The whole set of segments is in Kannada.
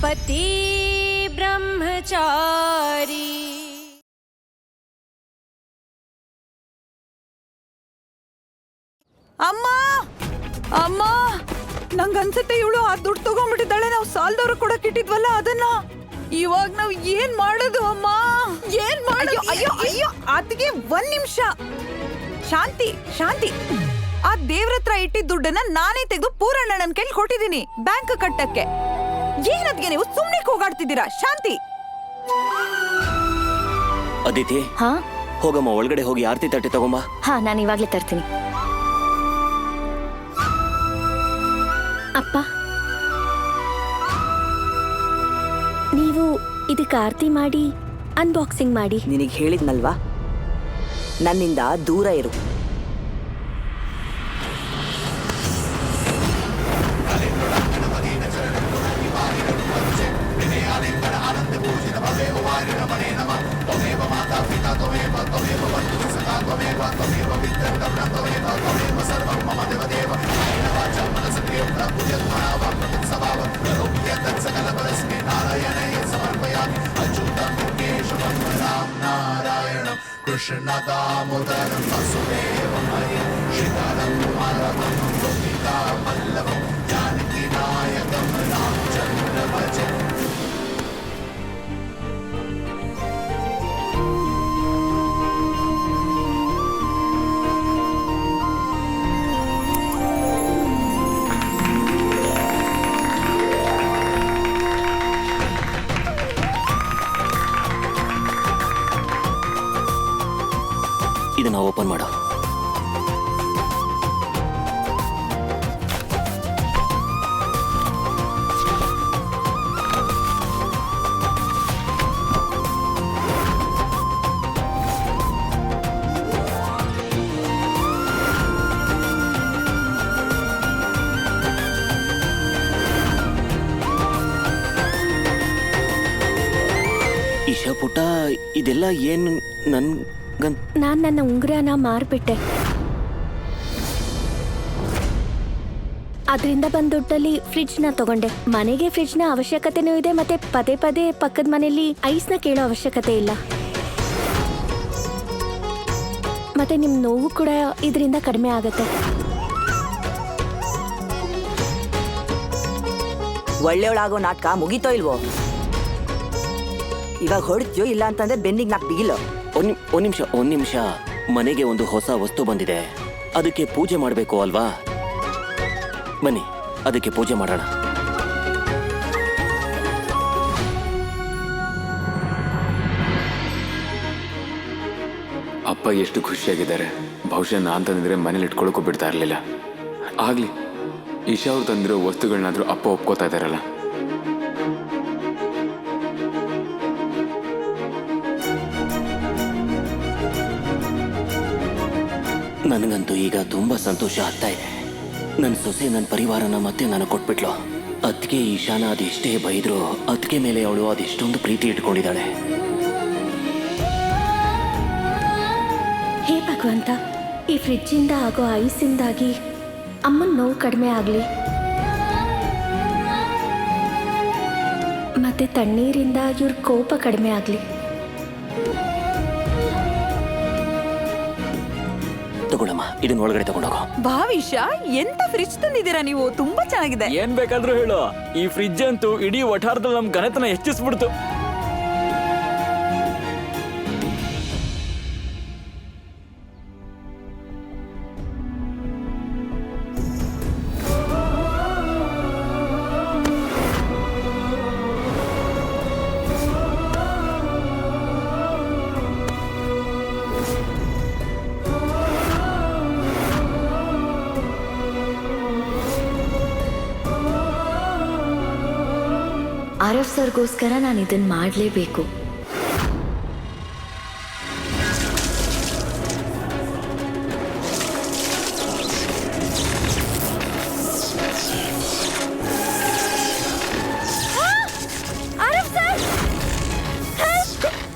पति ब्रह्मचारी। ಅಮ್ಮ ಅಮ್ಮ ನಂಗನ್ಸುತ್ತೆ ಇವಳು ಆ ದುಡ್ಡು ತಗೊಂಡ್ಬಿಟ್ಟಿದ್ದಾಳೆ. ನಾವು ಸಾಲದವ್ರು ಕೊಡಕ್ ಇಟ್ಟಿದ್ವಲ್ಲ ಅದನ್ನ. ಇವಾಗ ನಾವ್ ಏನ್ ಮಾಡೋದು ಅಮ್ಮ? ಏನ್ ಮಾಡೋದು? ಅಯ್ಯೋ ಅಯ್ಯೋ ಅದಕ್ಕೆ ಒಂದ್ ನಿಮಿಷ ಶಾಂತಿ ಶಾಂತಿ. ಆ ದೇವ್ರ ಹತ್ರ ಇಟ್ಟಿದ್ದ ದುಡ್ಡನ್ನ ನಾನೇ ತೆಗೆದು ಪೂರ್ಣಣ್ಣನ ಕೈಲಿ ಕೊಟ್ಟಿದ್ದೀನಿ ಬ್ಯಾಂಕ್ ಕಟ್ಟಕ್ಕೆ. ಏನದ್ಗೆ ನೀವು ಸುಮ್ನೆ ಕೂಗಾಡ್ತಿದ್ದೀರಾ? ಶಾಂತಿ. ಅದಿತಿ, ಹಾ ಹೋಗಮ್ಮ, ಒಳಗಡೆ ಹೋಗಿ ಆರತಿ ತಟ್ಟೆ ತಗೊಂಬ. ಹಾ ನಾನು ಇವಾಗ್ಲೇ ತರ್ತೀನಿ. ಅಪ್ಪ, ನೀವು ಇದಕ್ಕೆ ಆರತಿ ಮಾಡಿ ಅನ್ಬಾಕ್ಸಿಂಗ್ ಮಾಡಿ. ನಿನಗೆ ಹೇಳಿದ್ನಲ್ವಾ, ನನ್ನಿಂದ ದೂರ ಇರು. ಇದನ್ನ ಓಪನ್ ಮಾಡು. ಈಶಾ ಪುಟ್ಟ, ಇದೆಲ್ಲ ಏನು? ನಾನ್ ನನ್ನ ಉಂಗುರನ ಮಾರ್ಬಿಟ್ಟೆ. ಅದರಿಂದ ಬಂದ ದುಡ್ಡಲ್ಲಿ ಫ್ರಿಡ್ಜ್ ನ ತಗೊಂಡೆ. ಮನೆಗೆ ಫ್ರಿಡ್ಜ್ ನ ಅವಶ್ಯಕತೆನೂ ಇದೆ, ಮತ್ತೆ ಪದೇ ಪದೇ ಪಕ್ಕದ ಮನೆಯಲ್ಲಿ ಐಸ್ ನ ಕೇಳೋ ಅವಶ್ಯಕತೆ ಇಲ್ಲ. ಮತ್ತೆ ನಿಮ್ ನೋವು ಕೂಡ ಇದರಿಂದ ಕಡಿಮೆ ಆಗತ್ತೆ. ಒಳ್ಳೆಯವಳಾಗೋ ನಾಟಕ ಮುಗೀತೋ ಇಲ್ವೋ? ಇವಾಗ ಹೊಡ್ತೀಯೋ ಇಲ್ಲ ಅಂತಂದ್ರೆ ಬೆನ್ನಿಗೆ ನಾಕ್ ಬಿಗಿಲೋ. ಒಂದ್ ನಿಮಿಷ. ಮನೆಗೆ ಒಂದು ಹೊಸ ವಸ್ತು ಬಂದಿದೆ, ಅದಕ್ಕೆ ಪೂಜೆ ಮಾಡಬೇಕು ಅಲ್ವಾ? ಬನ್ನಿ, ಅದಕ್ಕೆ ಪೂಜೆ ಮಾಡೋಣ. ಅಪ್ಪ ಎಷ್ಟು ಖುಷಿಯಾಗಿದ್ದಾರೆ. ಬಹುಶಃ ನಾನ್ ತಂದಿದ್ರೆ ಮನೇಲಿ ಇಟ್ಕೊಳಕ್ಕೂ ಬಿಡ್ತಾ ಇರ್ಲಿಲ್ಲ. ಆಗ್ಲಿ, ಈಶಾ ಅವ್ರು ತಂದಿರೋ ವಸ್ತುಗಳನ್ನಾದ್ರೂ ಅಪ್ಪ ಒಪ್ಕೋತಾ ಇದಾರಲ್ಲ. ನನಗಂತೂ ಈಗ ತುಂಬಾ ಸಂತೋಷ ಆಗ್ತಾ ಇದೆ. ನನ್ನ ಸೊಸೆ ನನ್ನ ಪರಿವಾರನ ಮತ್ತೆ ನನಗೆ ಕೊಟ್ಬಿಟ್ಲು. ಅದಕ್ಕೆ ಈಶಾನ ಅದೆಷ್ಟೇ ಬೈದ್ರು ಅದಕ್ಕೆ ಮೇಲೆ ಅವಳು ಅದೆಷ್ಟೊಂದು ಪ್ರೀತಿ ಇಟ್ಕೊಂಡಿದ್ದಾಳೆ. ಹೇ ಭಗವಂತ, ಈ ಫ್ರಿಡ್ಜಿಂದ ಆಗೋ ಐಸಿಂದಾಗಿ ಅಮ್ಮನ ನೋವು ಕಡಿಮೆ ಆಗಲಿ, ಮತ್ತೆ ತಣ್ಣೀರಿಂದ ಇವ್ರ ಕೋಪ ಕಡಿಮೆ ಆಗಲಿ. ತಗೊಳಮ್ಮ, ಇದನ್ನ ಒಳಗಡೆ ತಗೊಂಡೋಗೋ. ಭಾವಿಷ, ಎಂತ ಫ್ರಿಡ್ಜ್ ತಂದಿದ್ದೀರಾ ನೀವು? ತುಂಬಾ ಚೆನ್ನಾಗಿದೆ. ಏನ್ ಬೇಕಾದ್ರೂ ಹೇಳು, ಈ ಫ್ರಿಡ್ಜ್ ಅಂತೂ ಇಡೀ ವಠಾರದಲ್ಲಿ ನಮ್ ಘನತನ ಹೆಚ್ಚಿಸ್ಬಿಡ್ತು. ಆರಫ್ ಸರ್ಗೋಸ್ಕರ ನಾನು ಇದನ್ನ ಮಾಡಲೇಬೇಕು.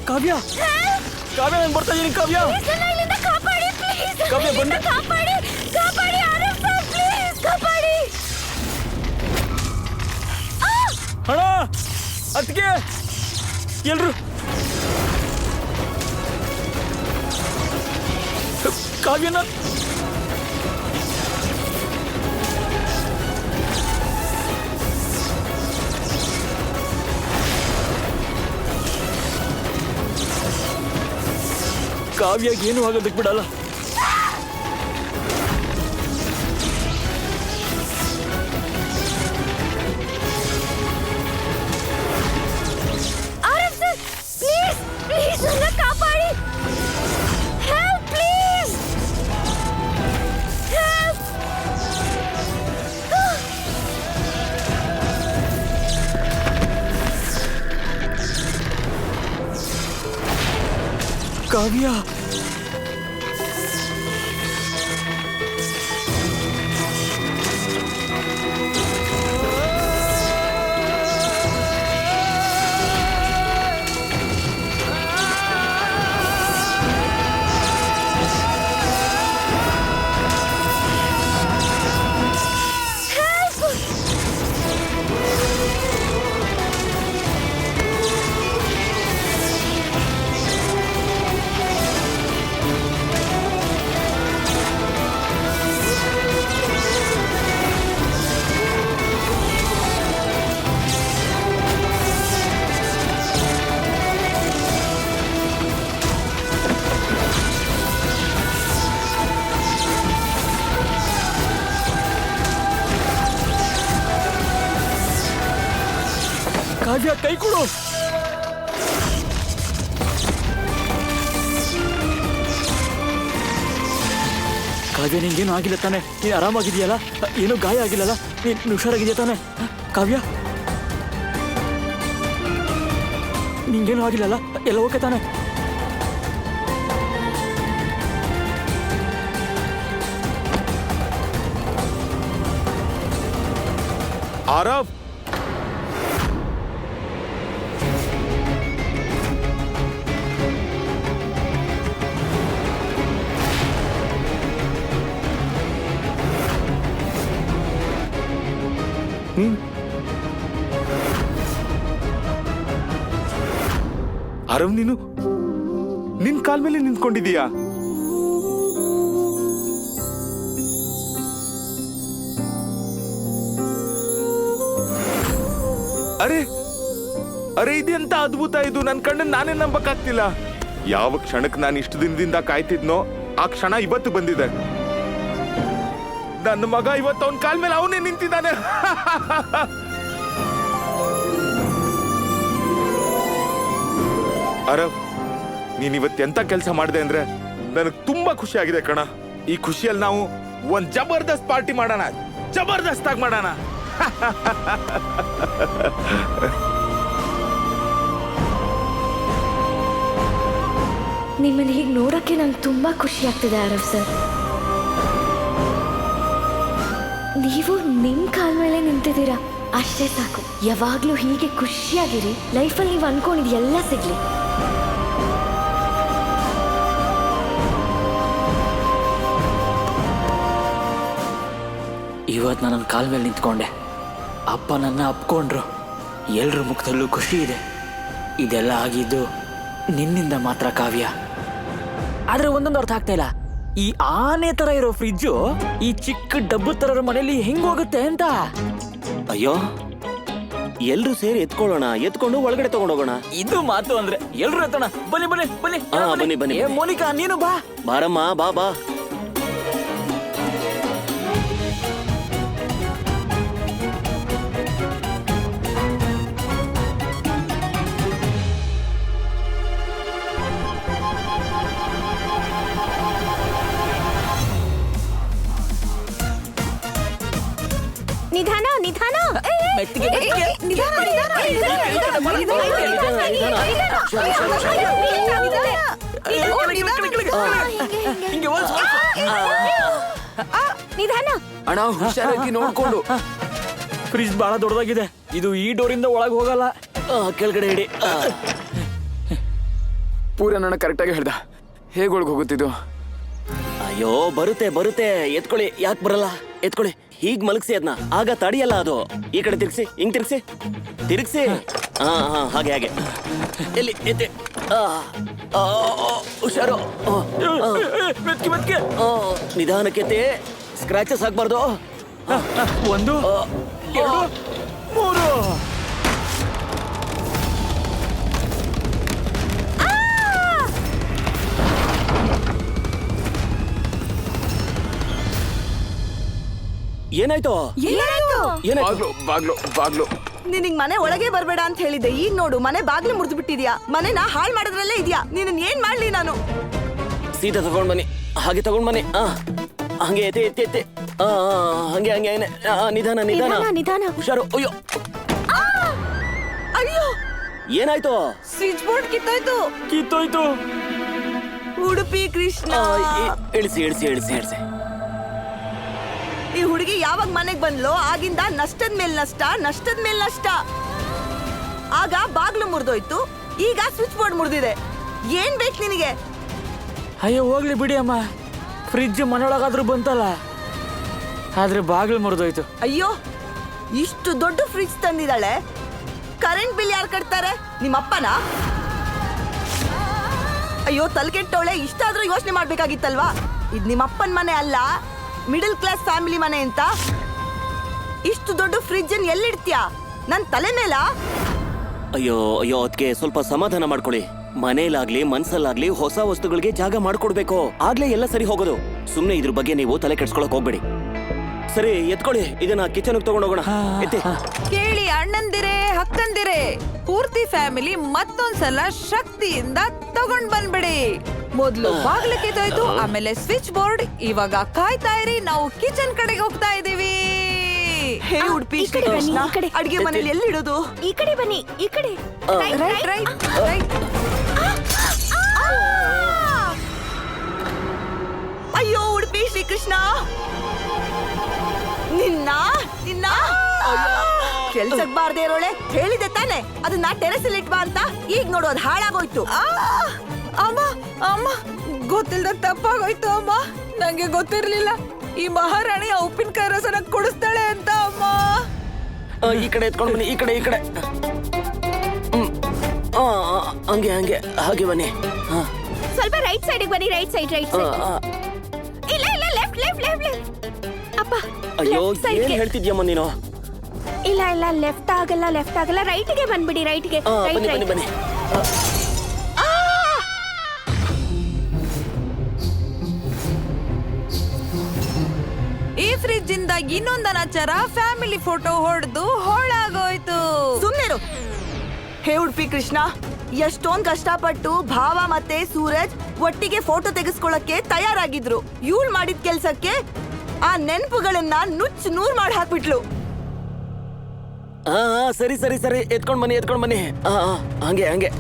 ಕಾವ್ಯ, ಕಾವ್ಯ, ನಾನು ಬರ್ತಾ ಇದೀನಿ. ಕಾವ್ಯ, ಕಾವ್ಯ ಬಂದ. ಅಣ್ಣ, ಅದಕ್ಕೆ ಎಲ್ರು ಕಾವ್ಯನ ಕಾವ್ಯಾಗ ಏನು ಆಗೋದಕ್ಕೆ ಬಿಡಲ್ಲ. ಕಾಪಾಡಿ, ಹೆಲ್ಪ್ ಪ್ಲೀಸ್, ಹೆಲ್ಪ್. ಕಾವ್ಯ ಕಾವ್ಯ ಕೈ ಕೊಡು. ಕಾವ್ಯ ನಿಂಗೇನು ಆಗಿಲ್ಲ ತಾನೆ? ನೀನು ಆರಾಮಾಗಿದೆಯಲ್ಲ? ಏನೂ ಗಾಯ ಆಗಿಲ್ಲಲ್ಲ? ನೀನು ಹುಷಾರಾಗಿದೆಯಾ ತಾನೆ? ಕಾವ್ಯ ನಿಂಗೇನು ಆಗಿಲ್ಲಲ್ಲ? ಎಲ್ಲ ಓಕೆ ತಾನೆ? ಆರವ್, ಆರವ್, ನೀನು ನಿನ್ ಕಾಲ್ ಮೇಲೆ ನಿಂತ್ಕೊಂಡಿದೀಯಾ? ಅರೆ ಅರೆ, ಇದೆಂತ ಅದ್ಭುತ ಇದು! ನನ್ ಕಣ್ಣನ್ ನಾನೇ ನಂಬಕ್ಕಾಗ್ತಿಲ್ಲ. ಯಾವ ಕ್ಷಣಕ್ಕೆ ನಾನು ಇಷ್ಟು ದಿನದಿಂದ ಕಾಯ್ತಿದ್ನೋ ಆ ಕ್ಷಣ ಇವತ್ತು ಬಂದಿದೆ. ನನ್ನ ಮಗ ಇವತ್ತು ಅವನ ಕಾಲ್ ಮೇಲೆ ಅವನೇ ನಿಂತಿದ್ದಾನೆ. ಅರವ್, ನೀನ್ ಇವತ್ತೆಂತ ಕೆಲಸ ಮಾಡಿದೆ ಅಂದ್ರೆ ನನಗೆ ತುಂಬಾ ಖುಷಿ ಆಗಿದೆ ಕಣ. ಈ ಖುಷಿಯಲ್ಲಿ ನಾವು ಒಂದ್ ಜಬರ್ದಸ್ತ್ ಪಾರ್ಟಿ ಮಾಡೋಣ, ಜಬರ್ದಸ್ತ್ ಆಗಿ ಮಾಡೋಣ. ನಿಮ್ಮನ್ನ ಹೀಗೆ ನೋಡಕ್ಕೆ ನಂಗೆ ತುಂಬಾ ಖುಷಿ ಆಗ್ತಿದೆ ಆರವ್ ಸರ್. ನೀವು ನಿಮ್ ಕಾಲ್ ಮೇಲೆ ನಿಂತಿದ್ದೀರಾ, ಅಷ್ಟೇ ಸಾಕು. ಯಾವಾಗ್ಲೂ ಹೀಗೆ ಖುಷಿಯಾಗಿರಿ. ಲೈಫಲ್ಲಿ ನೀವು ಅನ್ಕೊಂಡಿದ್ ಎಲ್ಲ ಸಿಗ್ಲಿ. ಇವತ್ತು ನಾನು ನನ್ನ ಕಾಲ ಮೇಲೆ ನಿಂತ್ಕೊಂಡೆ. ಅಪ್ಪ ನನ್ನ ಅಪ್ಕೊಂಡ್ರು. ಎಲ್ರ ಮುಖದಲ್ಲೂ ಖುಷಿ ಇದೆ. ಇದೆಲ್ಲ ಆಗಿದ್ದು ನಿನ್ನಿಂದ ಮಾತ್ರ ಕಾವ್ಯ. ಆದ್ರೆ ಒಂದೊಂದು ಅರ್ಥ ಆಗ್ತಾ ಇಲ್ಲ. ಈ ಆನೆ ತರ ಇರೋ ಫ್ರಿಜ್ಜು ಈ ಚಿಕ್ಕ ಡಬ್ಬು ತರ ಮನೆಯಲ್ಲಿ ಹೆಂಗ್ ಹೋಗುತ್ತೆ ಅಂತ. ಅಯ್ಯೋ, ಎಲ್ರು ಸೇರಿ ಎತ್ಕೊಳ್ಳೋಣ, ಎತ್ಕೊಂಡು ಒಳಗಡೆ ತಗೊಂಡೋಗೋಣ. ಇದು ಮಾತು ಅಂದ್ರೆ ಎಲ್ರು ಎತ್ತೋಣ. ಬನ್ನಿ ಬನ್ನಿ ಬನ್ನಿ ಬನ್ನಿ ಬನ್ನಿ. ಏ ಮೋನಿಕಾ, ನೀನು ಬಾ. ಬಾರಮ್ಮ, ಬಾ ಬಾ. ನಿಧಾನ ನಿಧಾನ. ಮೆತ್ತಿಗೆ ಮೆತ್ತಿಗೆ. ಹಿಂಗೆ ಒಲ್ಸು, ಒಲ್ಸು. ನಿಧಾನ. ಅಣ್ಣ ಹುಷಾರಾಗಿ ನೋಡ್ಕೊಂಡು. ಫ್ರಿಜ್ ಬಹಳ ದೊಡ್ಡದಾಗಿದೆ. ಇದು ಈ ಡೋರಿಂದ ಒಳಗೆ ಹೋಗಲ್ಲ. ಕೆಳಗಡೆ ಇಡಿ. ಪೂರ ನನ್ನ ಕರೆಕ್ಟಾಗಿ ಹೇಳ್ದ. ಹೇಗೆ ಒಳಗೆ ಹೋಗುತ್ತಿದ್ದು? ಅಯ್ಯೋ, ಬರುತ್ತೆ ಬರುತ್ತೆ, ಎತ್ಕೊಳ್ಳಿ. ಯಾಕೆ ಬರಲ್ಲ? ಎತ್ಕೊಳ್ಳಿ. ಹೀಗ್ ಮಲಗಿಸಿ ಅದನ್ನ, ಆಗ ತಡಿಯಲ್ಲ ಅದು. ಈ ಕಡೆ ತಿರ್ಗ್ಸಿ, ಹಿಂಗ್ ತಿರ್ಗ್ಸಿ, ತಿರ್ಗ್ಸಿ. ಹಾ ಹಾ, ಹಾಗೆ ಹಾಗೆ. ಎಲ್ಲಿ ಎತ್ತೆ. ಹುಷಾರು. ನಿಧಾನಕ್ಕೆ, ಸ್ಕ್ರಾಚಸ್ ಆಗ್ಬಾರ್ದು. 1 2 3. ಏನಾಯ್ತು? ಏನಾಯ್ತು? ಬಾಗ್ಲು ನಿನಗ್ ಮನೆ ಒಳಗೆ ಬರ್ಬೇಡ ಅಂತ ಹೇಳಿದ್ದೆ. ಈಗ ನೋಡು, ಮನೆ ಬಾಗ್ಲು ಮುರಿದು ಬಿಟ್ಟಿದ್ಯಾ. ಮನೆನ ಹಾಳ್ ಮಾಡೋದ್ರಲ್ಲೇ ಇದ್ಯಾ. ನೀನ್ ಏನ್ ಮಾಡ್ಲಿ ನಾನು? ಸೀದಾ ತಗೊಂಡ್ ಬನ್ನಿ, ಹಾಗೆ ತಗೊಂಡ್ ಬನ್ನಿ. ಹಂಗೆ ಎತ್ತೆ ಎತ್ತೆ ಎತ್ತೆ. ಹಂಗೆ ಹಂಗೆ ನಿಧಾನ ನಿಧಾನ ನಿಧಾನ. ಹುಷಾರು. ಅಯ್ಯೋ ಅಯ್ಯೋ, ಏನಾಯ್ತು? ಸ್ವಿಚ್ ಬೋರ್ಡ್ ಕಿತ್ತೋಯ್ತು. ಕಿತ್ತೋಯ್ತು. ಉಡುಪಿ ಕೃಷ್ಣ, ಇಳಿಸಿ ಇಳಿಸಿ ಇಳಿಸಿ ಇಳಿಸಿ. ಈ ಹುಡುಗಿ ಯಾವಾಗ ಮನೆಗ್ ಬಂದ್ಲೋ ಆಗಿಂದ ನಷ್ಟದ ಮೇಲ್ ನಷ್ಟ, ನಷ್ಟದ ಮೇಲ್ ನಷ್ಟ. ಆಗ ಬಾಗ್ಲು ಮುರಿದೋಯ್ತು, ಈಗ ಸ್ವಿಚ್ ಬೋರ್ಡ್ ಮುರಿದಿದೆ. ಏನ್ ಬೇಕು ನಿನಗೆ? ಅಯ್ಯೋ ಹೋಗ್ಲಿ ಬಿಡಿ ಅಮ್ಮ, ಫ್ರಿಡ್ಜ್ ಮನೆಯೊಳಗಾದ್ರೂ ಬಂತಲ್ಲ, ಆದ್ರೆ ಬಾಗಿಲು ಮುರಿದೋಯ್ತು. ಅಯ್ಯೋ, ಇಷ್ಟು ದೊಡ್ಡ ಫ್ರಿಡ್ಜ್ ತಂದಿದ್ದಾಳೆ. ಕರೆಂಟ್ ಬಿಲ್ ಯಾರು ಕಟ್ತಾರೆ? ನಿಮ್ಮಪ್ಪನ? ಅಯ್ಯೋ ತಲೆಕೆಟ್ಟವಳೆ, ಇಷ್ಟಾದ್ರೂ ಯೋಚನೆ ಮಾಡ್ಬೇಕಾಗಿತ್ತಲ್ವಾ? ಇದ್ ನಿಮ್ಮಪ್ಪನ ಮನೆ ಅಲ್ಲ, ಮಿಡಲ್ ಕ್ಲಾಸ್ ಫ್ಯಾಮಿಲಿ ಮನೆ ಅಂತ. ಇಷ್ಟು ದೊಡ್ಡ ಫ್ರಿಡ್ಜ್ ಅನ್ನು ಎಲ್ಲಿಡ್ತೀಯಾ? ನನ್ ತಲೆ ಮೇಲ? ಅಯ್ಯೋ ಅಯ್ಯೋ, ಅದಕ್ಕೆ ಸ್ವಲ್ಪ ಸಮಾಧಾನ ಮಾಡ್ಕೊಳ್ಳಿ. ಮನೇಲಾಗ್ಲಿ ಮನ್ಸಲ್ಲಾಗ್ಲಿ ಹೊಸ ವಸ್ತುಗಳಿಗೆ ಜಾಗ ಮಾಡ್ಕೊಡ್ಬೇಕು, ಆಗ್ಲೇ ಎಲ್ಲ ಸರಿ ಹೋಗೋದು. ಸುಮ್ನೆ ಇದ್ರ ಬಗ್ಗೆ ನೀವು ತಲೆ ಕೆಡ್ಸ್ಕೊಳಕ್ ಹೋಗ್ಬೇಡಿ. ಸರಿ ಎತ್ಕೊಳ್ಳಿ, ಇದನ್ನ ಕಿಚನ್ ತಗೊಂಡ್ ಹೋಗೋಣ. ಎತ್ತಿ. ಕೇಳಿ ಅಣ್ಣಂದಿರೇ, ಅಕ್ಕಂದಿರೇ, ಪೂರ್ತಿ ಫ್ಯಾಮಿಲಿ ಮತ್ತೊಂದ್ಸಲ ಶಕ್ತಿಯಿಂದ ತಗೊಂಡ್ ಬಂದ್ಬಿಡಿ. ಮೊದ್ಲು ಬಾಗ್ಲು ಕಿತ್ತೋಯ್ತು, ಆಮೇಲೆ ಸ್ವಿಚ್ ಬೋರ್ಡ್. ಇವಾಗ ಕಾಯ್ತಾ ಇರಿ, ನಾವು ಕಿಚನ್ ಕಡೆಗೆ ಹೋಗ್ತಾ ಇದೀವಿ. ಹೇ ಉಡುಪಿ ಈ ಕಡೆ ಬನ್ನಿ, ಕೃಷ್ಣ, ಈ ಕಡೆ. ಅಡ್ಗೆ ಮನೇಲಿ ಎಲ್ಲಿಡೋದು? ಈ ಕಡೆ ಬನ್ನಿ, ಈ ಕಡೆ. Right right right. ಅಯ್ಯೋ ಉಡುಪಿ ಶ್ರೀಕೃಷ್ಣ, ನಿನ್ನ ನಿನ್ನ ಕೆಲ್ಸಕ್ ಬಾರ್ದೇ ಇರೋಳೆ. ಹೇಳಿದೆ ತಾನೆ ಅದನ್ನ ಟೆರೆಸ್ ಅಲ್ಲಿ ಇಟ್ಬಾ ಅಂತ. ಈಗ ನೋಡು, ಅದು ಹಾಳಾಗೋಯ್ತು. ಅಮ್ಮ ಅಮ್ಮ, ಗೊತ್ತಿಲ್ದ ತಪ್ಪಾಗೋಯ್ತು ಅಮ್ಮ. ನಂಗೆ ಗೊತ್ತಿರ್ಲಿಲ್ಲ ಈ ಮಹಾರಾಣಿ ಉಪ್ಪಿನಕಾಯಿ ರಸನ ಕುಡಿಸ್ತಾಳೆ ಅಂತ. ಅಮ್ಮ ಈ ಕಡೆ ಎತ್ಕೊಂಡ್ ಬನ್ನಿ, ಈ ಕಡೆ ಈ ಕಡೆ. ಹಂಗೆ ಹಂಗೆ ಹಾಗೆ ಬನ್ನಿ. ಸ್ವಲ್ಪ ರೈಟ್ ಸೈಡ್ ಬನ್ನಿ, ರೈಟ್ ಸೈಡ್, ರೈಟ್ ಸೈಡ್. ಇಲ್ಲ ಇಲ್ಲ, ಲೆಫ್ಟ್ ಲೆಫ್ಟ್ ಲೆಫ್ಟ್ ಲೆಫ್ಟ್. ಅಪ್ಪ, ಅಯ್ಯೋ left side ಏನ್ ಗೆ. ಹೇಳ್ತಿದ್ಯಮ್ಮ ನೀನು? ಇಲ್ಲ ಇಲ್ಲ, ಲೆಫ್ಟ್ ಆಗಲ್ಲ, ಲೆಫ್ಟ್ ಆಗಲ್ಲ, ರೈಟ್ ಗೆ ಬಂದ್ಬಿಡಿ, ರೈಟ್ ಗೆ. ಬನ್ನಿ ಬನ್ನಿ ಬನ್ನಿ. ಈ ಫ್ರಿಡ್ಜ್ ಇಂದ ಇನ್ನೊಂದು ಅನಾಚಾರ, ಫ್ಯಾಮಿಲಿ ಫೋಟೋ ಹೊಡೆದು ಹಾಳಾಗೋಯ್ತು. ಸುಮ್ನಿರು. ಹೇ ಉಡುಪಿ ಕೃಷ್ಣ, ಎಷ್ಟೊಂದ್ ಕಷ್ಟಪಟ್ಟು ಭಾವ ಮತ್ತೆ ಸೂರಜ್ ಒಟ್ಟಿಗೆ ಫೋಟೋ ತೆಗೆಸ್ಕೊಳಕ್ಕೆ ತಯಾರಾಗಿದ್ರು. ಇವಳು ಮಾಡಿದ ಕೆಲ್ಸಕ್ಕೆ ಆ ನೆನಪುಗಳನ್ನ ನುಚ್ಚು ನೂರ್ ಮಾಡಿ ಹಾಕ್ಬಿಟ್ಲು. ಸರಿ ಸರಿ ಸರಿ, ಎತ್ಕೊಂಡ್ ಬನ್ನಿ ಎತ್ಕೊಂಡ್ ಬನ್ನಿ. ಹಂಗೆ ಹಂಗೆ.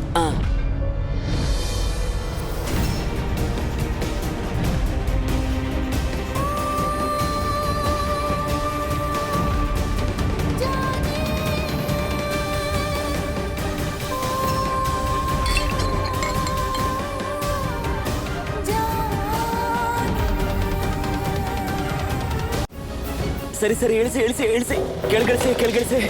ಸರಿ ಸರಿ, ಇಳಿಸಿ ಇಳಿಸಿ ಇಳಿಸಿ, ಕೆಳಗಿಳಿಸಿ ಕೆಳಗಿಳಿಸಿ.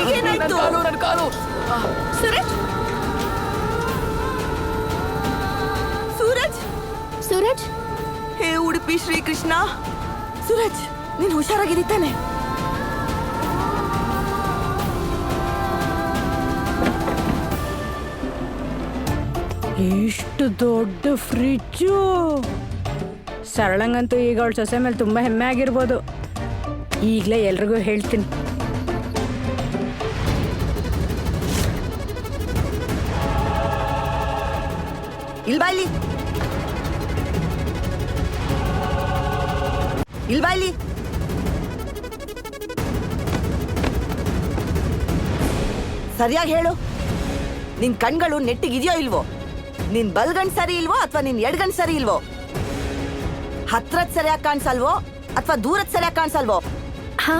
ಈಗೇನಾಯ್ತು? ನನ್ನ ಕಾಲು. ಸೂರಜ್, ಸೂರಜ್, ಸೂರಜ್, ಹೇ ಉಡುಪಿ ಶ್ರೀಕೃಷ್ಣ. ಸೂರಜ್, ನೀನ್ ಹುಷಾರಾಗಿದ್ದಾನೆ? ಇಷ್ಟು ದೊಡ್ಡ ಫ್ರಿಡ್ಜು. ಸರಳಂಗಂತೂ ಈಗ ಅವಳ ಸೊಸೆ ಮೇಲೆ ತುಂಬ ಹೆಮ್ಮೆ ಆಗಿರ್ಬೋದು. ಈಗಲೇ ಎಲ್ರಿಗೂ ಹೇಳ್ತೀನಿ. ಇಲ್ಬಾ ಇಲ್ಲಿ, ಇಲ್ಬಾ ಇಲ್ಲಿ. ಸರಿಯಾಗಿ ಹೇಳು, ನಿನ್ ಕಣ್ಗಳು ನೆಟ್ಟಿಗಿದೆಯೋ ಇಲ್ವೋ? ನಿನ್ ಬಲ್ಗಣ್ ಸರಿ ಇಲ್ವೋ ಅಥವಾ ನಿನ್ ಎಡ್ಗಣ್ ಸರಿ ಇಲ್ವೋ? ಹತ್ರದ್ ಸರಿಯಾಗಿ ಕಾಣಿಸಲ್ವೋ ಅಥವಾ ದೂರದ್ ಸರಿಯಾಗಿ ಕಾಣಿಸಲ್ವೋ? ಹಾ,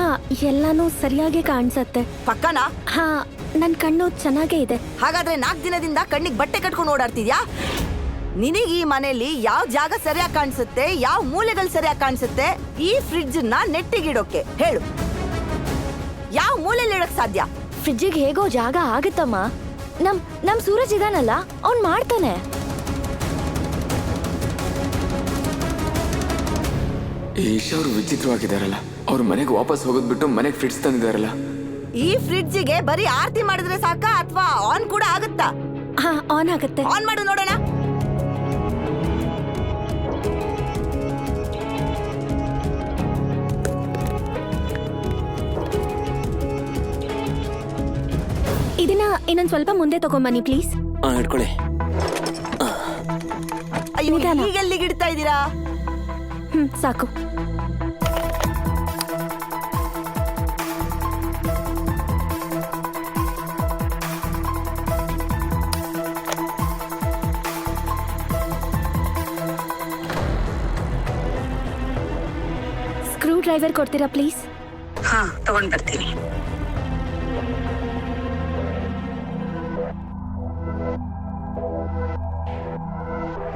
ಎಲ್ಲಾನು ಸರಿಯಾಗಿ ಕಾಣಿಸತ್ತೆ. ಪಕ್ಕನಾ? ಹಾ, ನನ್ ಕಣ್ಣು ಚೆನ್ನಾಗೇ ಇದೆ. ಹಾಗಾದ್ರೆ 4 ದಿನದಿಂದ ಕಣ್ಣಿಗೆ ಬಟ್ಟೆ ಕಟ್ಕೊಂಡು ಓಡಾಡ್ತಿದ್ಯಾ? ನಿನಗೆ ಈ ಮನೆಯಲ್ಲಿ ಯಾವ ಜಾಗ ಸರಿಯಾಗಿ ಕಾಣಿಸುತ್ತೆ, ಯಾವ ಮೂಲೆಗಳು ಸರಿಯಾಗಿ ಕಾಣಿಸುತ್ತೆ, ಈ ಫ್ರಿಡ್ಜ್ ನ ನೆಟ್ಟಿಗಿಡೋಕೆ ಹೇಳು. ಯಾವ ಮೂಲೆಯಲ್ಲಿ ಇಡಕ್ ಸಾಧ್ಯ? ಫ್ರಿಡ್ಜಿಗೆ ಹೇಗೋ ಜಾಗ ಆಗುತ್ತಮ್ಮ. ನಮ್ ಸೂರಜ್ ಇದಾನಲ್ಲ, ಅವ್ನ್ ಮಾಡ್ತಾನೆ. ಈಶಾ ಅವ್ರು ವಿಚಿತ್ರವಾಗಿದ್ದಾರಲ್ಲ. ಅವ್ರ ಮನೆಗೆ ವಾಪಸ್ ಹೋಗೋದ್ ಬಿಟ್ಟು ಮನೆಗೆ ಫ್ರಿಡ್ಜ್ ತಂದಿದಾರಲ್ಲ. ಈ ಫ್ರಿಡ್ಜಿಗೆ ಬರೀ ಆರತಿ ಮಾಡಿದ್ರೆ ಸಾಕ ಅಥವಾ ಆನ್ ಕೂಡ ಆಗುತ್ತಾ? ಹಾ, ಆನ್ ಆಗುತ್ತೆ. ಆನ್ ಮಾಡು ನೋಡೋಣ. ಇದನ್ನ ಇನ್ನೊಂದ್ ಸ್ವಲ್ಪ ಮುಂದೆ ತಗೊಂಬನ್ನಿ ಪ್ಲೀಸ್. ಹಿಡ್ಕೊಳ್ಳಿ. ಅಯ್ಯೋ, ನಿಧಾನ. ಈಗೆಲ್ಲಿಗೆ ಇಡ್ತಾ ಇದ್ದೀರಾ? ಸಾಕು. ಸ್ಕ್ರೂ ಡ್ರೈವರ್ ಕೊಡ್ತೀರಾ ಪ್ಲೀಸ್? ಹಾ, ತಗೊಂಡ್ ಬರ್ತೀನಿ.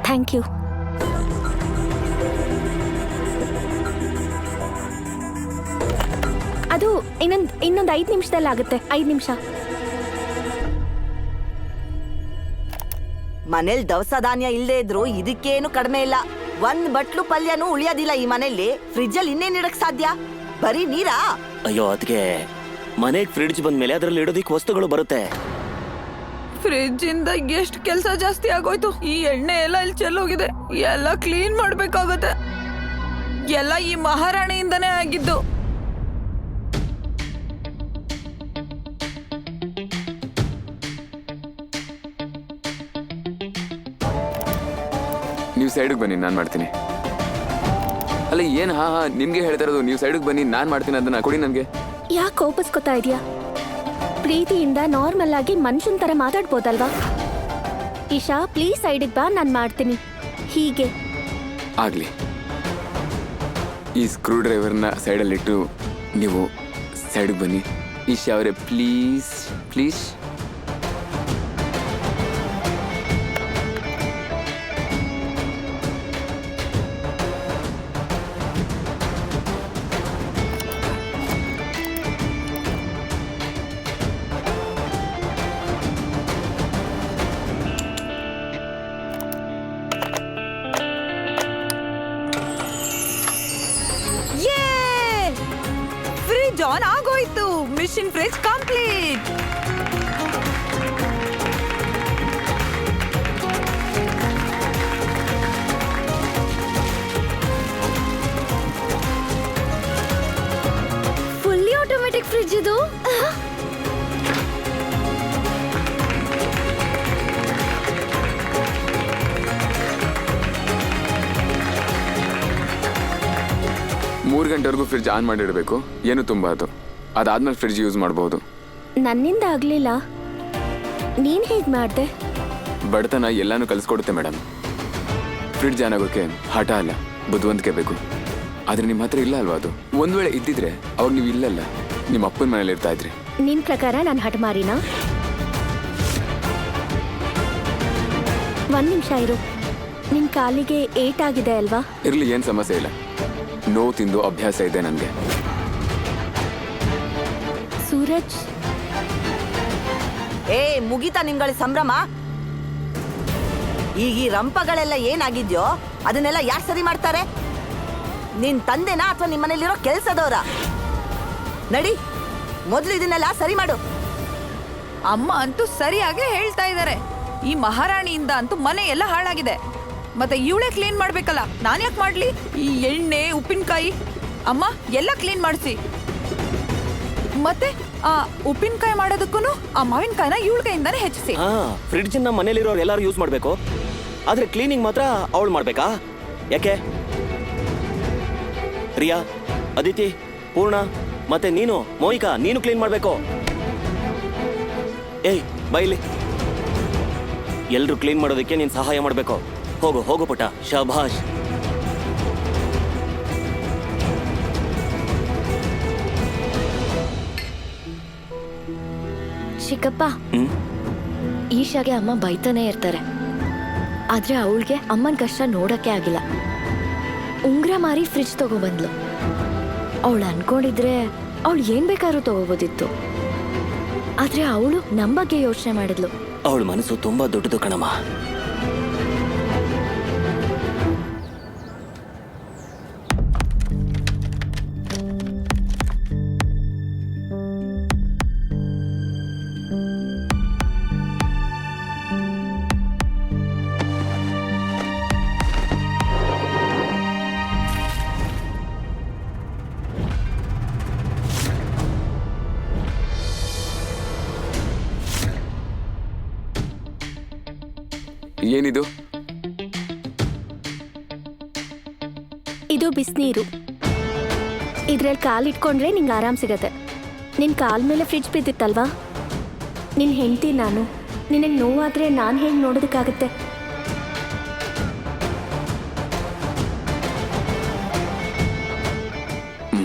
Thank you. ಅದು ಇನ್ನೊಂದ್ 5 ನಿಮಿಷದಲ್ಲಿ ಆಗುತ್ತೆ. 5 ನಿಮಿಷ. ಮನೇಲಿ ದವಸ ಧಾನ್ಯ ಇಲ್ಲದೆ ಇದ್ರು ಇದಕ್ಕೇನು ಕಡಿಮೆ ಇಲ್ಲ. 1 ಬಟ್ಲು ಪಲ್ಯನೂ ಉಳಿಯೋದಿಲ್ಲ ಈ ಮನೇಲಿ. ಫ್ರಿಡ್ಜ್ ಅಲ್ಲಿ ಇನ್ನೇನ್ ಇಡಕ್ ಸಾಧ್ಯ? ಬರೀ ನೀರಾ? ಅಯ್ಯೋ ಅದಕ್ಕೆ ಮನೆಗೆ ಫ್ರಿಡ್ಜ್ ಬಂದ್ಮೇಲೆ ಅದ್ರಲ್ಲಿ ಇಡೋದಿಕ್ ವಸ್ತುಗಳು ಬರುತ್ತೆ. ಫ್ರಿಡ್ಜ್ ಇಂದ ಎಷ್ಟು ಕೆಲಸ ಜಾಸ್ತಿ ಆಗೋಯ್ತು. ಈ ಎಣ್ಣೆ ಎಲ್ಲ ಇಲ್ಲಿ ಚೆಲ್ಲೋಗಿದೆ. ಎಲ್ಲ ಕ್ಲೀನ್ ಮಾಡ್ಬೇಕಾಗತ್ತೆ. ಎಲ್ಲ ಈ ಮಹಾರಾಣಿಯಿಂದನೇ ಆಗಿದ್ದು. ನೀವು ಸೈಡಿಗೆ ಬನ್ನಿ, ನಾನು ಮಾಡ್ತೀನಿ. ಅಲ್ಲ ಏನ್ ಹಾ ನಿಮ್ಗೆ ಹೇಳ್ತಾ ಇರೋದು. ನೀವು ಸೈಡಿಗೆ ಬನ್ನಿ, ನಾನು ಮಾಡ್ತೀನಿ. ಅದನ್ನ ಕೊಡಿ ನನಗೆ. ಯಾಕೆ ಕೋಪಿಸ್ಕೊತಾ ಇದೀಯಾ? ಪ್ರೀತಿಯಿಂದ ನಾರ್ಮಲ್ ಆಗಿ ಮನುಷ್ಯನ್ ತರ ಮಾತಾಡ್ಬೋದಲ್ವಾ? ಇಶಾ ಪ್ಲೀಸ್ ಸೈಡಿಗೆ ಬಾ, ನಾನು ಮಾಡ್ತೀನಿ. ಹೀಗೆ ಆಗ್ಲಿ. ಈ ಸ್ಕ್ರೂ ಡ್ರೈವರ್ನ ಸೈಡಲ್ಲಿಟ್ಟು ನೀವು ಸೈಡಿಗೆ ಬನ್ನಿ. ಈಶಾ ಅವರೇ ಪ್ಲೀಸ್ ಪ್ಲೀಸ್. ಫ್ರಿಡ್ಜ್ ಆನ್ ಆಗೋಯ್ತು. Mission fridge complete. Fully automatic fridge ಇದು. ಮೂರು ಗಂಟೆವರೆಗೂ ಫ್ರಿಡ್ಜ್ ಆನ್ ಮಾಡಿಡಬೇಕು. ಏನು ತುಂಬಾದು. ಅದಾದ್ಮೇಲೆ ಫ್ರಿಡ್ಜ್ ಯೂಸ್ ಮಾಡಬಹುದು. ನನ್ನಿಂದ ಆಗ್ಲಿಲ್ಲ, ನೀನ್ ಹೇಗ್ ಮಾಡ್ದೆ? ಬಡತನ ಎಲ್ಲಾನು ಕಲಿಸ್ಕೊಡುತ್ತೆ ಮೇಡಮ್. ಫ್ರಿಡ್ಜ್ ಆನ್ ಆಗೋಕೆ ಹಠ ಅಲ್ಲ, ಬುದ್ಧಿವಂತಿಕೆ ಬೇಕು. ಆದ್ರೆ ನಿಮ್ಮ ಹತ್ರ ಇಲ್ಲ ಅಲ್ವಾ ಅದು? ಒಂದ್ ವೇಳೆ ಇದ್ದಿದ್ರೆ ಅವಾಗ ನೀವು ಇಲ್ಲಲ್ಲ, ನಿಮ್ಮ ಅಪ್ಪನ ಮನೇಲಿ ಇರ್ತಾ ಇದ್ರಿ. ನಿನ್ ಪ್ರಕಾರ ನಾನು ಹಠಮಾರಿನಾ? 1 ನಿಮಿಷ ಇರು. ನಿನ್ ಕಾಲಿಗೆ ಏಟಾಗಿದೆ ಅಲ್ವಾ? ಇರ್ಲಿ, ಏನ್ ಸಮಸ್ಯೆ ಇಲ್ಲ. ನೋವು ತಿಂದು ಅಭ್ಯಾಸ ಇದೆ ನನಗೆ. ಸೂರಜ್, ಮುಗಿತಾ ನಿಮ್ಗಳ ಸಂಭ್ರಮ? ಈಗ ಈ ರಂಪಗಳೆಲ್ಲ ಏನಾಗಿದ್ಯೋ ಅದನ್ನೆಲ್ಲ ಯಾರು ಸರಿ ಮಾಡ್ತಾರೆ? ನಿನ್ ತಂದೆನಾ ಅಥವಾ ನಿಮ್ಮನೇಲಿರೋ ಕೆಲ್ಸದವ್ರ? ನಡಿ, ಮೊದ್ಲು ಇದನ್ನೆಲ್ಲ ಸರಿ ಮಾಡು. ಅಮ್ಮ ಅಂತೂ ಸರಿಯಾಗಿ ಹೇಳ್ತಾ ಇದ್ದಾರೆ. ಈ ಮಹಾರಾಣಿಯಿಂದ ಅಂತೂ ಮನೆ ಎಲ್ಲ ಹಾಳಾಗಿದೆ. ಮತ್ತೆ ಇವಳೇ ಕ್ಲೀನ್ ಮಾಡ್ಬೇಕಲ್ಲ, ನಾನ್ ಯಾಕೆ ಮಾಡ್ಲಿ? ಈ ಎಣ್ಣೆ, ಉಪ್ಪಿನಕಾಯಿ ಅಮ್ಮ ಎಲ್ಲ ಕ್ಲೀನ್ ಮಾಡಿಸಿ. ಮತ್ತೆ ಆ ಉಪ್ಪಿನಕಾಯಿ ಮಾಡೋದಕ್ಕೂ ಆ ಮಾವಿನಕಾಯಿನ ಇವಳ ಕೈಯಿಂದಾನೆ ಹೆಚ್ಚಿಸಿ. ಹಾ, ಫ್ರಿಡ್ಜ್ ನ ಮನೇಲಿರೋರು ಎಲ್ಲರೂ ಯೂಸ್ ಮಾಡ್ಬೇಕು. ಆದ್ರೆ ಕ್ಲೀನಿಂಗ್ ಮಾತ್ರ ಅವಳು ಮಾಡ್ಬೇಕಾ? ಯಾಕೆ? ರಿಯಾ, ಅದಿತಿ, ಪೂರ್ಣ ಮತ್ತೆ ನೀನು ಮೋಹಿಕಾ, ನೀನು ಕ್ಲೀನ್ ಮಾಡ್ಬೇಕು. ಏಯ್ ಬೈಲಿ, ಎಲ್ರು ಕ್ಲೀನ್ ಮಾಡೋದಕ್ಕೆ ನೀನ್ ಸಹಾಯ ಮಾಡ್ಬೇಕು. ಹೋಗು ಹೋಗು ಪುಟ್ಟ, ಶಭಾಷ್. ಚಿಕ್ಕಪ್ಪ, ಹ್ಮ್ ಈಶಾಗೆ ಅಮ್ಮ ಬೈತಾನೆ ಇರ್ತಾರೆ. ಆದ್ರೆ ಅವಳಿಗೆ ಅಮ್ಮನ ಕಷ್ಟ ನೋಡಕ್ಕೆ ಆಗಿಲ್ಲ. ಉಂಗ್ರ ಮಾರಿ ಫ್ರಿಡ್ಜ್ ತಗೊಬಂದ್ಲು. ಅವಳು ಅನ್ಕೊಂಡಿದ್ರೆ ಅವಳು ಏನ್ ಬೇಕಾದ್ರೂ ತಗೋಬೋದಿತ್ತು. ಆದ್ರೆ ಅವಳು ನಮ್ ಬಗ್ಗೆ ಯೋಚನೆ ಮಾಡಿದ್ಲು. ಅವಳ ಮನಸ್ಸು ತುಂಬಾ ದೊಡ್ಡದು ಕಣಮ್ಮ. ಏನಿದು? ಇದು ಬಿಸಿನೀರು. ಇದ್ರಲ್ಲಿ ಕಾಲಿಟ್ಕೊಂಡ್ರೆ ನಿಂಗೆ ಆರಾಮ್ ಸಿಗತ್ತೆ. ನಿನ್ ಕಾಲ್ ಮೇಲೆ ಫ್ರಿಡ್ಜ್ ಬಿದ್ದಿತ್ತಲ್ವಾ? ನಿನ್ ಹೆಂಡತಿ ನಾನು. ನಿನಗೆ ನೋವಾದ್ರೆ ನಾನು ಹೇಗೆ ನೋಡೋದಕ್ಕಾಗತ್ತೆ?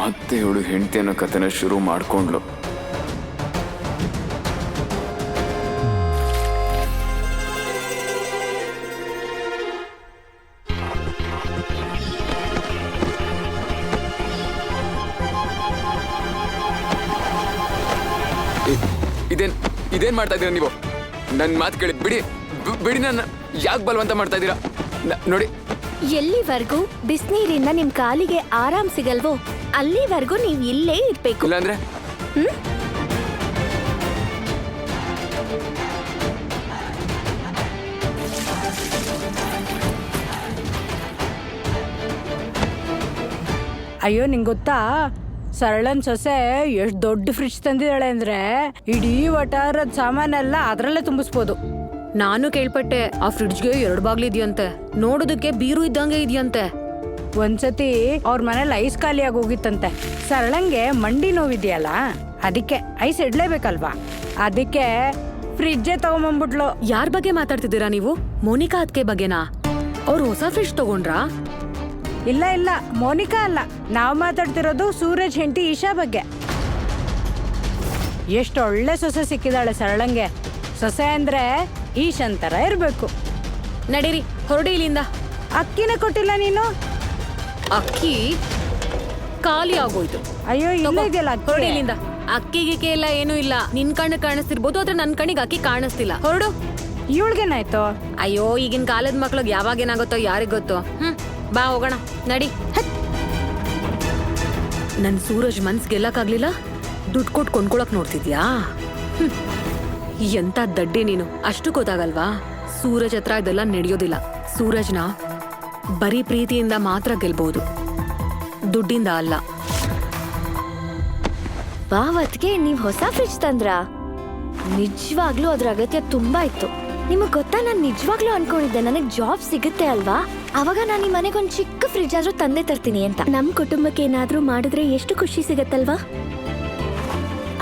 ಮತ್ತೆ ಇವಳು ಹೆಂಡತಿ ಅನ್ನೋ ಕಥೆನ ಶುರು ಮಾಡ್ಕೊಂಡ್ಲು. ಇದೇನ್ ಮಾಡ್ತಾ ಇದ್ದೀರಾ ನೀವು? ನನ್ನ ಮಾತು ಕೇಳಿ ಬಿಡಿ, ಬಿಡಿ. ನನ್ನ ಯಾಕೆ ಬಲವಂತ ಮಾಡ್ತಾ ಇದ್ದೀರಾ? ನೋಡಿ, ಎಲ್ಲಿವರೆಗೂ ಬಿಸಿನೀರಿಂದ ನಿಮ್ ಕಾಲಿಗೆ ಆರಾಮ್ ಸಿಗಲ್ವೋ ಅಲ್ಲಿವರೆಗೂ ನೀವು ಇಲ್ಲೇ ಇರ್ಬೇಕು. ಇಲ್ಲಾಂದ್ರೆ ಅಯ್ಯೋ ನಿಂಗೆ ಗೊತ್ತಾ, ಸರಳನ್ ಸೊಸೆ ಎಷ್ಟು ದೊಡ್ಡ ಫ್ರಿಡ್ಜ್ ತಂದಿದ್ದಾಳೆ ಅಂದ್ರೆ ಇಡೀ ವಟಾರದ ಸಾಮಾನೆಲ್ಲ ಅದರಲ್ಲೇ ತುಂಬಿಸ್ಬೋದು. ನಾನು ಕೇಳ್ಪಟ್ಟೆ ಆ ಫ್ರಿಡ್ಜ್ಗೆ 2 ಬಾಗ್ಲಿದ್ಯಂತೆ, ನೋಡೋದಕ್ಕೆ ಬೀರು ಇದ್ದಂಗೆ ಇದೆಯಂತೆ. ಒಂದ್ಸತಿ ಅವ್ರ ಮನೇಲಿ ಐಸ್ ಖಾಲಿಯಾಗಿ ಹೋಗಿತ್ತಂತೆ. ಸರಳಂಗೆ ಮಂಡಿ ನೋವಿದೆಯಲ್ಲ, ಅದಕ್ಕೆ ಐಸ್ ಇಡ್ಲೇಬೇಕಲ್ವಾ, ಅದಕ್ಕೆ ಫ್ರಿಡ್ಜೇ ತಗೊಂಬಂದ್ಬಿಟ್ಲು. ಯಾರ ಬಗ್ಗೆ ಮಾತಾಡ್ತಿದ್ದೀರಾ ನೀವು? ಮೋನಿಕಾ ಅದ್ಕೆ ಬಗ್ಗೆನಾ? ಅವ್ರು ಹೊಸ ಫ್ರಿಡ್ಜ್ ತಗೊಂಡ್ರಾ? ಇಲ್ಲ ಇಲ್ಲ, ಮೋನಿಕಾ ಅಲ್ಲ, ನಾವು ಮಾತಾಡ್ತಿರೋದು ಸೂರಜ್ ಹೆಂಡತಿ ಈಶಾ ಬಗ್ಗೆ. ಎಷ್ಟು ಒಳ್ಳೆ ಸೊಸೆ ಸಿಕ್ಕಿದಾಳೆ ಸರಳಂಗೆ. ಸೊಸೆ ಅಂದ್ರೆ ಈಶನ್ ತರ ಇರ್ಬೇಕು. ನಡೀರಿ, ಹೊರಡಿ ಇಲ್ಲಿಂದ. ಅಕ್ಕಿನ ಕೊಟ್ಟಿಲ್ಲ ನೀನು? ಅಕ್ಕಿ ಖಾಲಿ ಆಗೋಯ್ತು. ಅಯ್ಯೋ ಇಲ್ಲ ಇದೆಯಲ್ಲ ಹೊರಡಿ ಅಕ್ಕಿ. ಇಲ್ಲಿಂದ. ಅಕ್ಕಿಗೆ ಎಲ್ಲ ಏನೂ ಇಲ್ಲ. ನಿನ್ ಕಣ್ಣು ಕಾಣಿಸ್ತಿರ್ಬೋದು, ಆದ್ರೆ ನನ್ ಕಣ್ಣಿಗೆ ಅಕ್ಕಿ ಕಾಣಿಸ್ತಿಲ್ಲ. ಹೊರಡು. ಇವಳಿಗೇನಾಯ್ತು? ಅಯ್ಯೋ, ಈಗಿನ ಕಾಲದ ಮಕ್ಳಿಗೆ ಯಾವಾಗ ಏನಾಗುತ್ತೋ ಯಾರಿಗ್ ಗೊತ್ತು. ಬಾ ಹೋಗೋಣ, ನಡಿ. ನನ್ ಸೂರಜ್ ಮನ್ಸ್ ಗೆಲ್ಲಕ್ಕಾಗ್ಲಿಲ್ಲ, ದುಡ್ಡು ಕೊಟ್ಟು ಕೊಂಡ್ಕೊಳಕ್ ನೋಡ್ತಿದ್ಯಾ? ಎಂತ ದಡ್ಡಿ ನೀನು, ಅಷ್ಟು ಗೊತ್ತಾಗಲ್ವಾ? ಸೂರಜ್ ಹತ್ರ ಇದೆಲ್ಲ ನಡೆಯೋದಿಲ್ಲ. ಸೂರಜ್ನ ಬರೀ ಪ್ರೀತಿಯಿಂದ ಮಾತ್ರ ಗೆಲ್ಬಹುದು, ದುಡ್ಡಿಂದ ಅಲ್ಲ. ಬಾವತ್ಗೆ ನೀವ್ ಹೊಸ ಫ್ರಿಡ್ಜ್ ತಂದ್ರಾ? ನಿಜವಾಗ್ಲೂ ಅದ್ರ ಅಗತ್ಯ ತುಂಬಾ ಇತ್ತು. ನಿಮಗ್ ಗೊತ್ತಾ, ನಾನ್ ನಿಜವಾಗ್ಲೂ ಅನ್ಕೊಂಡಿದ್ದೆ ನನಗ್ ಜಾಬ್ ಸಿಗುತ್ತೆ ಅಲ್ವಾ, ಅವಾಗ ನಾನು ಈ ಮನೆಗೊಂದ್ ಚಿಕ್ಕ ಫ್ರಿಡ್ಜ್ ಆದ್ರೂ ತಂದೆ ತರ್ತೀನಿ ಅಂತ. ನಮ್ ಕುಟುಂಬಕ್ಕೆ ಏನಾದ್ರೂ ಮಾಡಿದ್ರೆ ಎಷ್ಟು ಖುಷಿ ಸಿಗತ್ತಲ್ವಾ?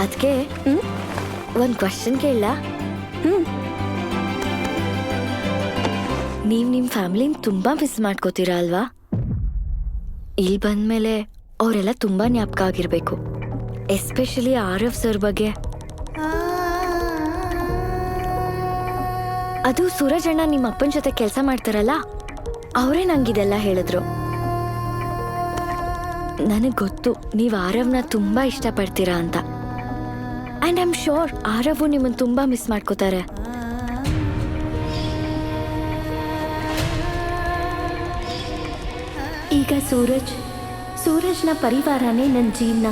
ಅದ್ಕೆ ಒಂದ್ ಕ್ವಶನ್ ಕೇಳ. ನೀವ್ ನಿಮ್ ಫ್ಯಾಮಿಲಿನ ತುಂಬಾ ಮಿಸ್ ಮಾಡ್ಕೋತೀರಾ ಅಲ್ವಾ? ಇಲ್ಲಿ ಬಂದ್ಮೇಲೆ ಅವರೆಲ್ಲ ತುಂಬಾ ಜ್ಞಾಪಕ ಆಗಿರ್ಬೇಕು, ಎಸ್ಪೆಷಲಿ ಆರವ್ ಸರ್ ಬಗ್ಗೆ. ಅದು ಸೂರಜ್ ಅಣ್ಣ ನಿಮ್ಮ ಅಪ್ಪನ ಜೊತೆ ಕೆಲಸ ಮಾಡ್ತಾರಲ್ಲ, ಅವರೇ ನಂಗಿದೆಲ್ಲ ಹೇಳಿದ್ರು. ನನಗ್ ಗೊತ್ತು ನೀವ್ ಆರವ್ನ ತುಂಬಾ ಇಷ್ಟಪಡ್ತೀರಾ ಅಂತ. And I am sure Aarav ನಿಮ್ಮನ್ನ ತುಂಬಾ ಮಿಸ್ ಮಾಡ್ಕೋತಾರೆ. ಈಗ ಸೂರಜ್ನ ಪರಿವಾರನೇ ನನ್ನ ಜೀವನ.